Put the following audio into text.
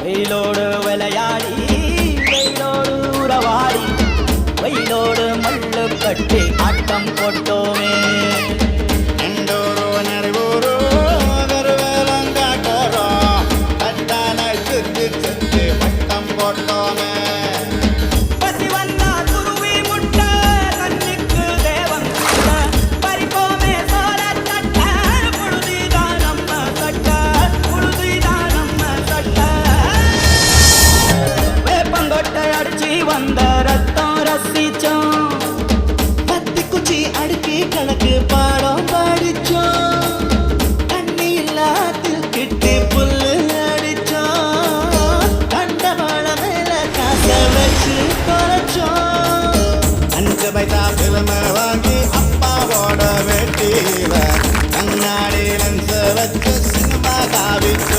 வெயிலோடு விளையாடி வெயிலோடு உறவாடி வெயிலோடு மல்லு கட்டி ஆட்டம் போட்டோமே வந்த ரத்தம் ரசிச்சோம் பத்தி குச்சி அடுக்கி கணக்கு பாடம் படிச்சோம் தண்ணி இல்லாத்தில் கிட்டி புல்லு அடிச்சோம் கண்டவாள மேல காச வச்சு தொலைச்சோம் 5 பைசா பிலிம வாங்கி அப்பாவோட வெட்டியில கண்ணாடி லென்ஸ் வச்சு சினிமா காவிச்சோம்